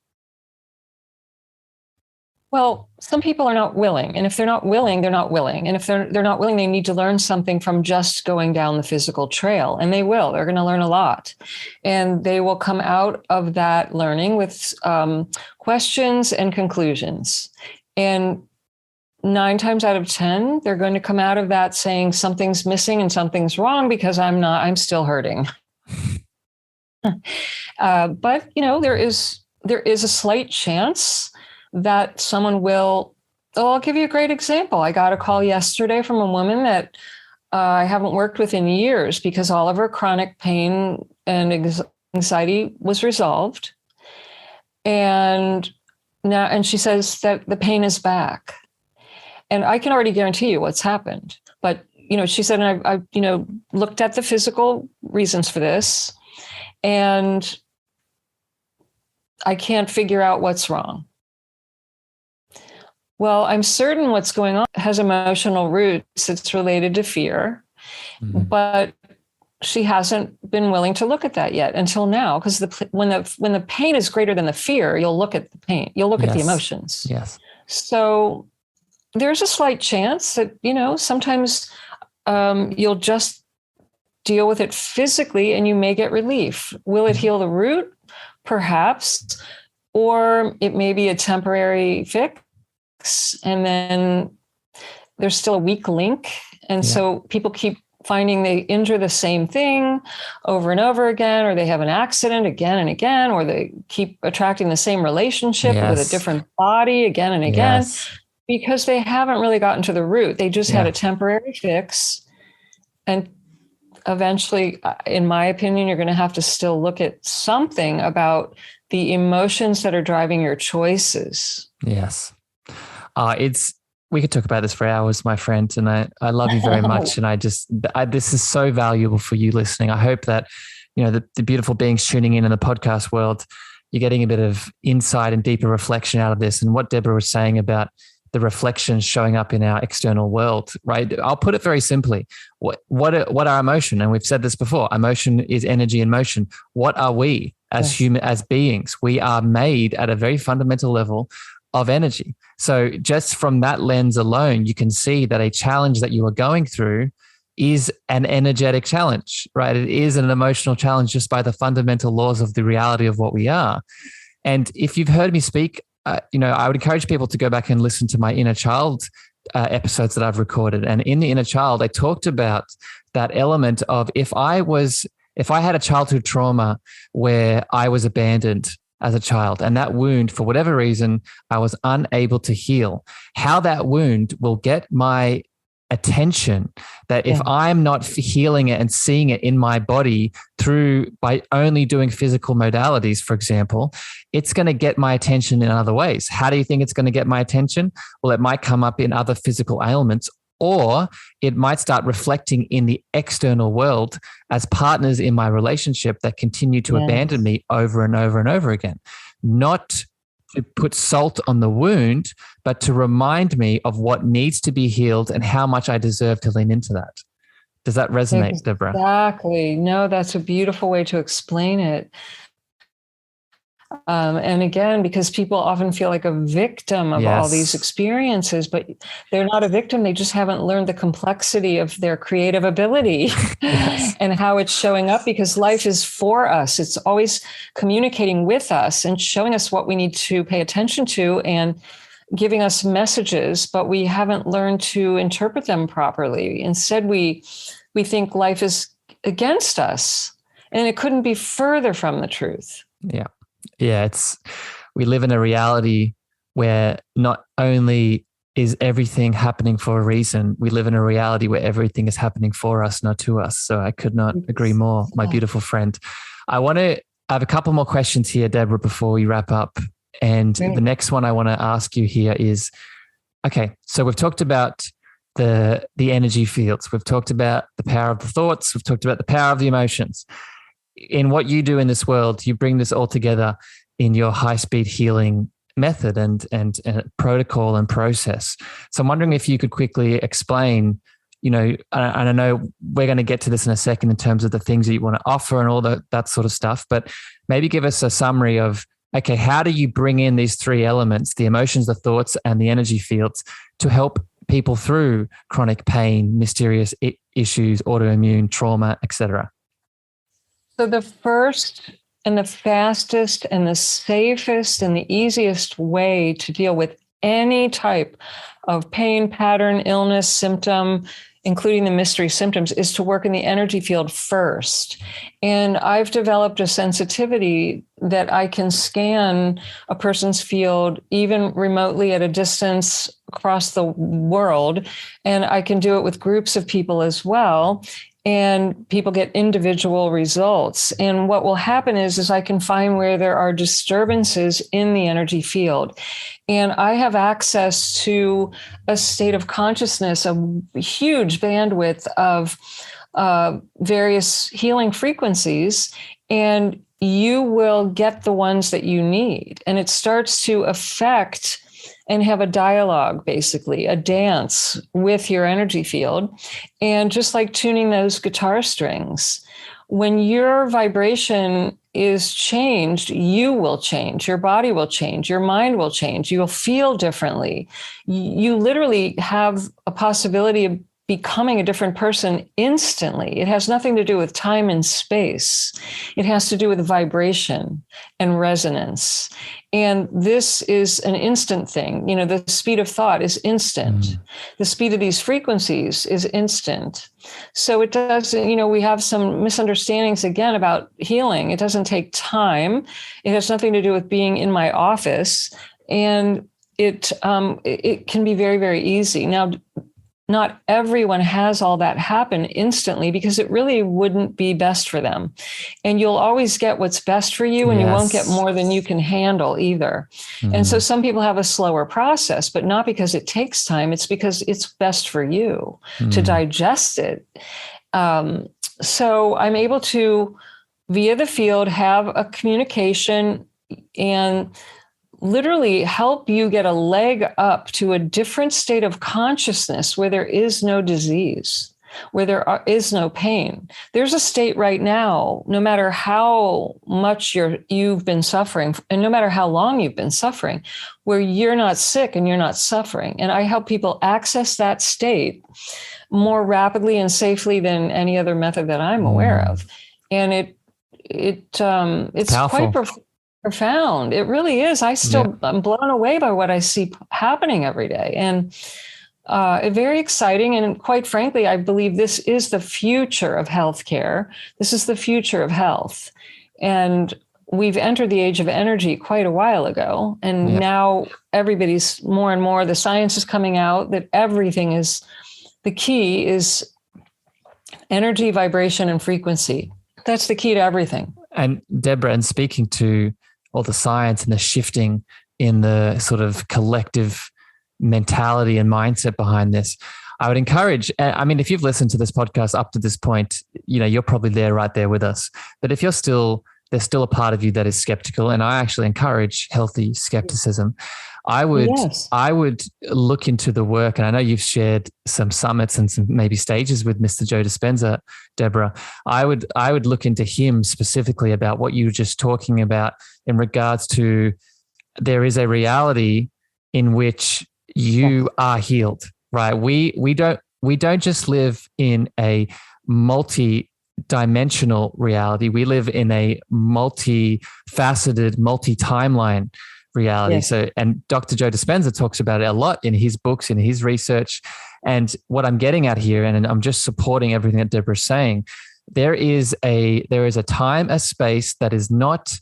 Well, some people are not willing. And if they're not willing, they're not willing. And if they're not willing, they need to learn something from just going down the physical trail. And they will. They're going to learn a lot. And they will come out of that learning with questions and conclusions. And 9 times out of 10, they're going to come out of that saying something's missing and something's wrong because I'm still hurting. But, there is a slight chance that someone will, I'll give you a great example. I got a call yesterday from a woman that I haven't worked with in years because all of her chronic pain and anxiety was resolved. And she says that the pain is back. And I can already guarantee you what's happened. But, she said, and I looked at the physical reasons for this, and I can't figure out what's wrong. Well, I'm certain what's going on has emotional roots. It's related to fear, but she hasn't been willing to look at that yet until now. Because when the pain is greater than the fear, you'll look at the pain. You'll look at the emotions. Yes. So there's a slight chance that sometimes you'll just deal with it physically, and you may get relief. Will it heal the root? Perhaps, or it may be a temporary fix. And then there's still a weak link. And so people keep finding they injure the same thing over and over again, or they have an accident again and again, or they keep attracting the same relationship with a different body again and again, because they haven't really gotten to the root. They just had a temporary fix. And eventually, in my opinion, you're going to have to still look at something about the emotions that are driving your choices. Yes. We could talk about this for hours, my friend, and I love you very much. And this is so valuable for you listening. I hope that, the beautiful beings tuning in the podcast world, you're getting a bit of insight and deeper reflection out of this. And what Deborah was saying about the reflections showing up in our external world, right? I'll put it very simply. What are emotion? And we've said this before. Emotion is energy in motion. What are we as as beings? We are made at a very fundamental level of energy. So just from that lens alone, you can see that a challenge that you are going through is an energetic challenge, right? It is an emotional challenge just by the fundamental laws of the reality of what we are. And if you've heard me speak, I would encourage people to go back and listen to my inner child episodes that I've recorded. And in the inner child, I talked about that element of if I had a childhood trauma where I was abandoned as a child, and that wound, for whatever reason, I was unable to heal, how that wound will get my attention, that if I'm not healing it and seeing it in my body by only doing physical modalities, for example, it's going to get my attention in other ways. How do you think it's going to get my attention? Well, it might come up in other physical ailments, or it might start reflecting in the external world as partners in my relationship that continue to abandon me over and over and over again. Not to put salt on the wound, but to remind me of what needs to be healed and how much I deserve to lean into that. Does that resonate, Debora? Exactly. No, that's a beautiful way to explain it. And again, because people often feel like a victim of all these experiences, but they're not a victim. They just haven't learned the complexity of their creative ability and how it's showing up, because life is for us. It's always communicating with us and showing us what we need to pay attention to and giving us messages, but we haven't learned to interpret them properly. Instead, we think life is against us, and it couldn't be further from the truth. Yeah, we live in a reality where not only is everything happening for a reason, we live in a reality where everything is happening for us, not to us. So I could not agree more, my beautiful friend. I have a couple more questions here, Debora, before we wrap up. And the next one I want to ask you here is, okay, so we've talked about the energy fields. We've talked about the power of the thoughts. We've talked about the power of the emotions. In what you do in this world, you bring this all together in your HighSpeed Healing method and protocol and process. So I'm wondering if you could quickly explain, and I know we're going to get to this in a second in terms of the things that you want to offer and all that sort of stuff, but maybe give us a summary of, okay, how do you bring in these three elements, the emotions, the thoughts, and the energy fields, to help people through chronic pain, mysterious issues, autoimmune, trauma, etc.? So the first and the fastest and the safest and the easiest way to deal with any type of pain, pattern, illness, symptom, including the mystery symptoms, is to work in the energy field first. And I've developed a sensitivity that I can scan a person's field even remotely at a distance across the world. And I can do it with groups of people as well. And people get individual results. And what will happen is I can find where there are disturbances in the energy field. And I have access to a state of consciousness, a huge bandwidth of various healing frequencies, and you will get the ones that you need. And it starts to affect and have a dialogue, basically, a dance with your energy field. And just like tuning those guitar strings, when your vibration is changed, you will change, your body will change, your mind will change, you'll feel differently. You literally have a possibility of becoming a different person instantly. It has nothing to do with time and space. It has to do with vibration and resonance. And this is an instant thing. The speed of thought is instant. The speed of these frequencies is instant. So it doesn't, we have some misunderstandings again about healing. It doesn't take time. It has nothing to do with being in my office. And it can be very, very easy. Now, not everyone has all that happen instantly, because it really wouldn't be best for them. And you'll always get what's best for you, and you won't get more than you can handle either. And so some people have a slower process, but not because it takes time. It's because it's best for you to digest it. So I'm able to, via the field, have a communication and literally help you get a leg up to a different state of consciousness where there is no disease, where there is no pain. There's a state right now, no matter how much you've been suffering, and no matter how long you've been suffering, where you're not sick and you're not suffering. And I help people access that state more rapidly and safely than any other method that I'm aware of. And it's quite profound. It really is. I'm blown away by what I see happening every day. And very exciting. And quite frankly, I believe this is the future of healthcare. This is the future of health. And we've entered the age of energy quite a while ago. And now everybody's more and more, the science is coming out that everything is the key is energy, vibration, and frequency. That's the key to everything. And Debora, and speaking to all the science and the shifting in the sort of collective mentality and mindset behind this, I would encourage, I mean, if you've listened to this podcast up to this point, you're probably there right there with us. But if there's still a part of you that is skeptical, and I actually encourage healthy skepticism, I would look into the work. And I know you've shared some summits and some maybe stages with Mr. Joe Dispenza, Debora. I would look into him specifically about what you were just talking about in regards to there is a reality in which you are healed, right? We don't just live in a multi-dimensional reality. We live in a multi-faceted, multi-timeline reality. Yes. So, and Dr. Joe Dispenza talks about it a lot in his books, in his research. And what I'm getting at here, and I'm just supporting everything that Debora's saying, there is a time, a space that is not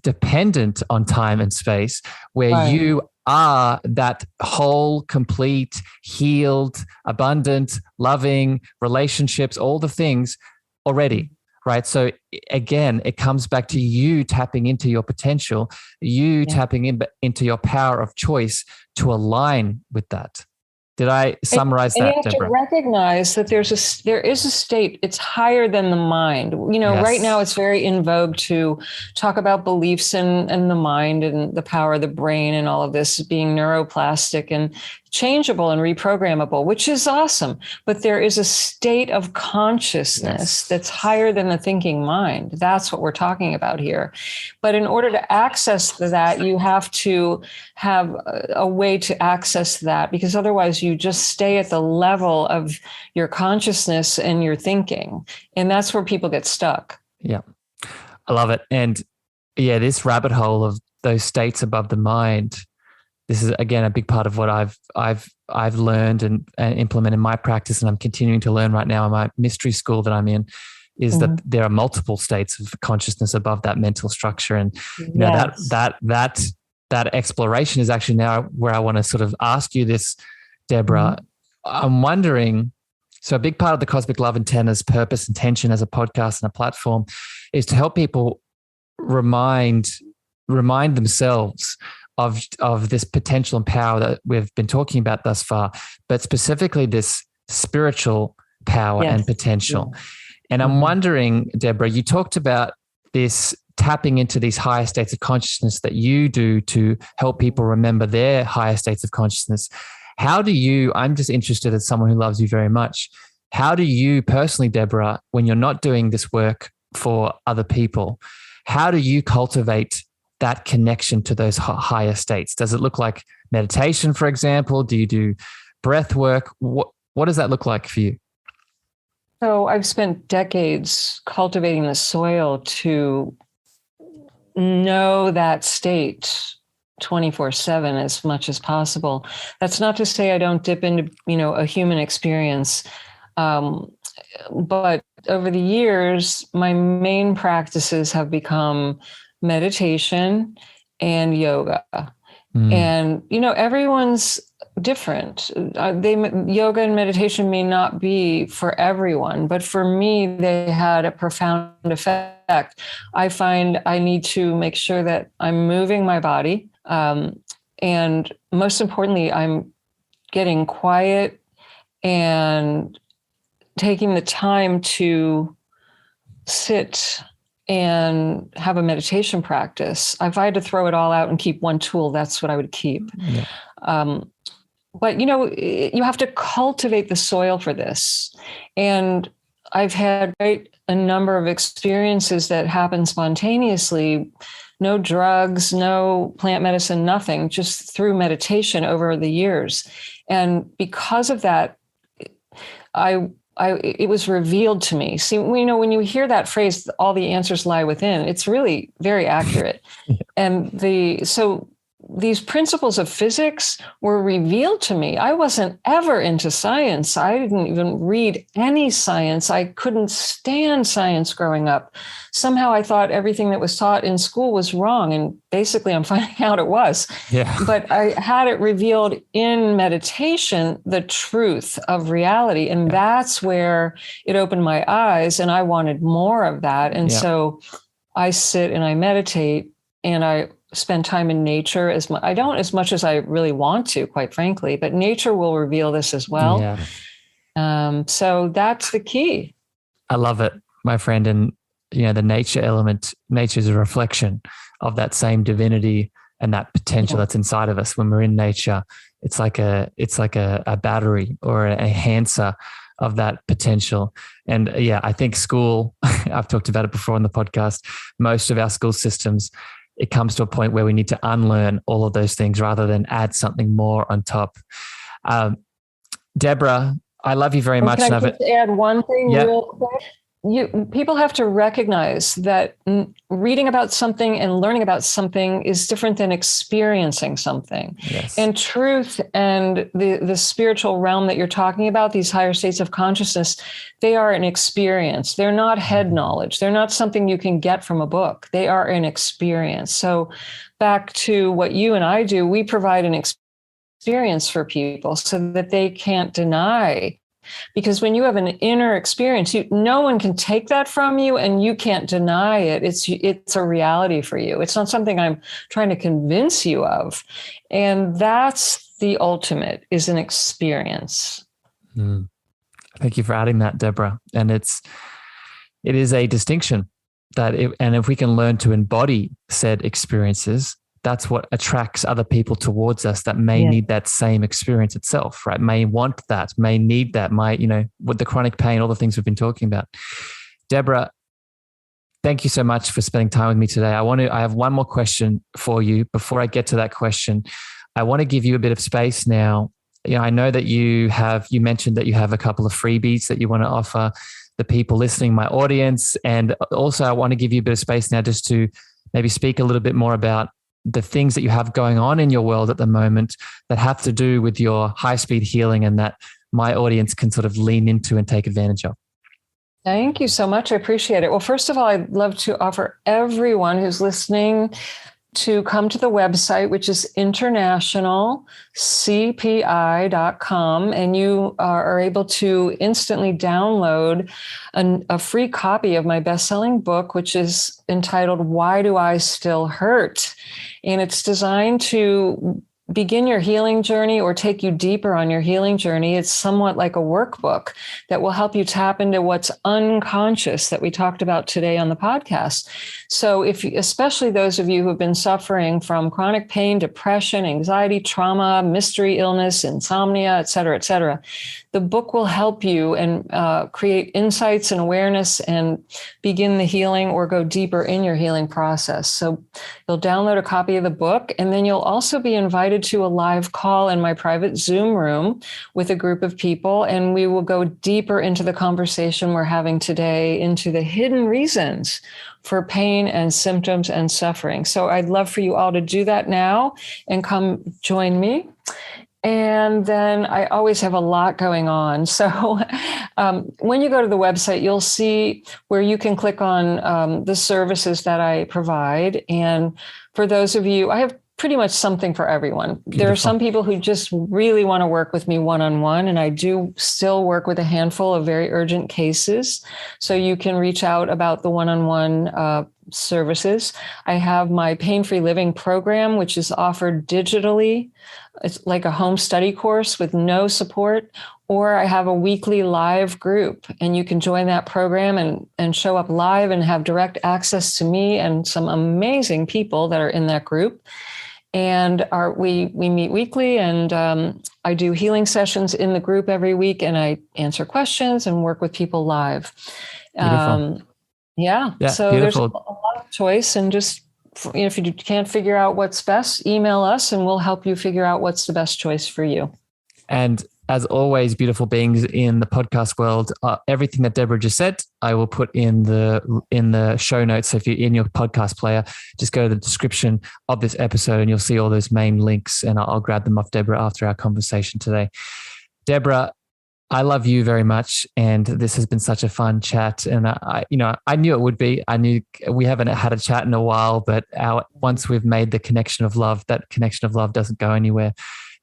dependent on time and space, where right. you are that whole, complete, healed, abundant, loving relationships, all the things already. Right. So again, it comes back to you tapping into your potential, tapping into your power of choice to align with that. Did I summarize that, you have Debora? to recognize that there is a state, it's higher than the mind. Yes. Right now it's very in vogue to talk about beliefs and the mind and the power of the brain and all of this being neuroplastic and changeable and reprogrammable, which is awesome. But there is a state of consciousness that's higher than the thinking mind. That's what we're talking about here. But in order to access that, you have to have a way to access that, because otherwise you just stay at the level of your consciousness and your thinking. And that's where people get stuck. Yeah, I love it. And yeah, this rabbit hole of those states above the mind, this is, again, a big part of what I've learned and implemented in my practice, and I'm continuing to learn right now in my mystery school that I'm in, is that there are multiple states of consciousness above that mental structure. And that exploration is actually now where I want to sort of ask you this, Debora. I'm wondering, so a big part of the Cosmic Love Antenna's purpose, intention as a podcast and a platform is to help people remind themselves of this potential and power that we've been talking about thus far, but specifically this spiritual power and potential. Yeah. And I'm wondering, Debora, you talked about this tapping into these higher states of consciousness that you do to help people remember their higher states of consciousness. How do you, I'm just interested as someone who loves you very much, how do you personally, Debora, when you're not doing this work for other people, how do you cultivate that connection to those higher states? Does it look like meditation, for example? Do you do breath work? What does that look like for you? So I've spent decades cultivating the soil to know that state 24/7 as much as possible. That's not to say I don't dip into, a human experience. But over the years, my main practices have become meditation and yoga. And, everyone's different. Yoga and meditation may not be for everyone, but for me, they had a profound effect. I find I need to make sure that I'm moving my body. And most importantly, I'm getting quiet and taking the time to sit and have a meditation practice. If I had to throw it all out and keep one tool, that's what I would keep. Yeah. But, you have to cultivate the soil for this. And I've had a number of experiences that happen spontaneously, no drugs, no plant medicine, nothing, just through meditation over the years. And because of that, it was revealed to me. See, when you hear that phrase, all the answers lie within, it's really very accurate. And so these principles of physics were revealed to me. I wasn't ever into science. I didn't even read any science. I couldn't stand science growing up. Somehow I thought everything that was taught in school was wrong. And basically I'm finding out it was. Yeah. But I had it revealed in meditation, the truth of reality. And that's where it opened my eyes, and I wanted more of that. And so I sit and I meditate, and I spend time in nature. I don't as much as I really want to, quite frankly, but nature will reveal this as well. Yeah. So that's the key. I love it, my friend. And, the nature element, nature is a reflection of that same divinity and that potential that's inside of us. When we're in nature, it's like a battery or an enhancer of that potential. And I think school, I've talked about it before on the podcast, most of our school systems, it comes to a point where we need to unlearn all of those things rather than add something more on top. Debora, I love you very much. Can I just add one thing real quick? People have to recognize that reading about something and learning about something is different than experiencing something. Yes. And truth and the spiritual realm that you're talking about, these higher states of consciousness, they are an experience. They're not head knowledge. They're not something you can get from a book. They are an experience. So back to what you and I do, we provide an experience for people so that they can't deny. Because when you have an inner experience, no one can take that from you, and you can't deny it. It's a reality for you. It's not something I'm trying to convince you of. And that's the ultimate, is an experience. Thank you for adding that, Debora. And it is a distinction and if we can learn to embody said experiences, that's what attracts other people towards us that may need that same experience itself, right? May want that, may need that, with the chronic pain, all the things we've been talking about. Debora, thank you so much for spending time with me today. I have one more question for you. Before I get to that question, I want to give you a bit of space now. I know that you mentioned that you have a couple of freebies that you want to offer the people listening, my audience. And also I want to give you a bit of space now just to maybe speak a little bit more about the things that you have going on in your world at the moment that have to do with your high-speed healing and that my audience can sort of lean into and take advantage of. Thank you so much. I appreciate it. Well, first of all, I'd love to offer everyone who's listening to come to the website, which is internationalcpi.com, and you are able to instantly download a free copy of my best-selling book, which is entitled Why Do I Still Hurt? And it's designed to begin your healing journey or take you deeper on your healing journey. It's somewhat like a workbook that will help you tap into what's unconscious that we talked about today on the podcast. So especially those of you who have been suffering from chronic pain, depression, anxiety, trauma, mystery illness, insomnia, et cetera, the book will help you and create insights and awareness and begin the healing or go deeper in your healing process. So you'll download a copy of the book, and then you'll also be invited to a live call in my private Zoom room with a group of people, and we will go deeper into the conversation we're having today, into the hidden reasons for pain and symptoms and suffering. So I'd love for you all to do that now and come join me. And then I always have a lot going on. So when you go to the website, you'll see where you can click on the services that I provide. And for those of you, I have pretty much something for everyone. Beautiful. There are some people who just really want to work with me one-on-one, and I do still work with a handful of very urgent cases. So you can reach out about the one-on-one services. I have my pain-free living program, which is offered digitally. It's like a home study course with no support, or I have a weekly live group, and you can join that program and show up live and have direct access to me and some amazing people that are in that group. And we meet weekly, and I do healing sessions in the group every week, and I answer questions and work with people live. So beautiful. There's a lot of choice, and just if you can't figure out what's best, email us, and we'll help you figure out what's the best choice for you. And as always, beautiful beings in the podcast world, everything that Debora just said, I will put in the show notes. So if you're in your podcast player, just go to the description of this episode and you'll see all those main links, and I'll grab them off Debora after our conversation today. Debora, I love you very much, and this has been such a fun chat. And I knew it would be. I knew we haven't had a chat in a while, but once we've made the connection of love, that connection of love doesn't go anywhere.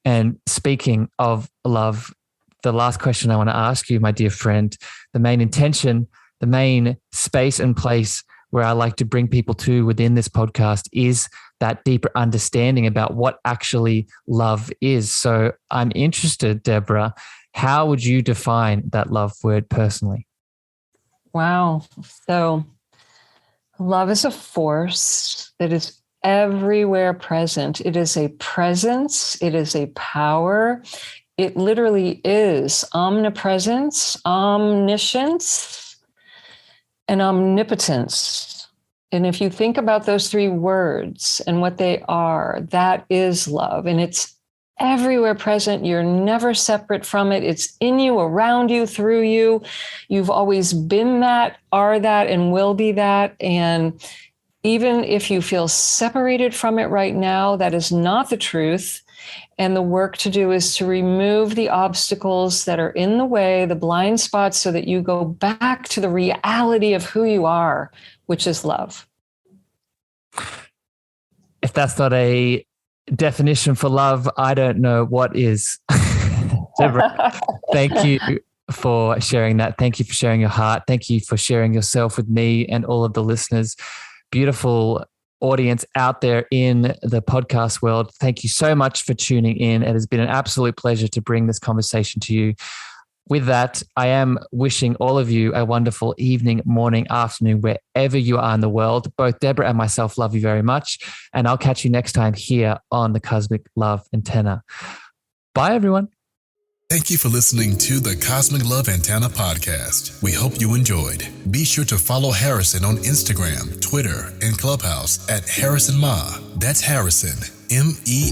And speaking of love, the last question I want to ask you, my dear friend, the main intention, the main space and place where I like to bring people to within this podcast is that deeper understanding about what actually love is. So I'm interested, Debora, how would you define that love word personally? Wow. So love is a force that is everywhere present. It is a presence. It is a power. It literally is omnipresence, omniscience, and omnipotence. And if you think about those three words and what they are, that is love. And it's everywhere present. You're never separate from it. It's in you, around you, through you. You've always been that, are that, and will be that. And even if you feel separated from it right now, that is not the truth. And the work to do is to remove the obstacles that are in the way, the blind spots, so that you go back to the reality of who you are, which is love. If that's not a definition for love, I don't know what is. Debora, thank you for sharing that. Thank you for sharing your heart. Thank you for sharing yourself with me and all of the listeners. Beautiful audience out there in the podcast world. Thank you so much for tuning in. It has been an absolute pleasure to bring this conversation to you. With that, I am wishing all of you a wonderful evening, morning, afternoon, wherever you are in the world. Both Debora and myself love you very much. And I'll catch you next time here on the Cosmic Love Antenna. Bye, everyone. Thank you for listening to the Cosmic Love Antenna podcast. We hope you enjoyed. Be sure to follow Harrison on Instagram, Twitter, and Clubhouse at Harrison Ma. That's Harrison, Meagher.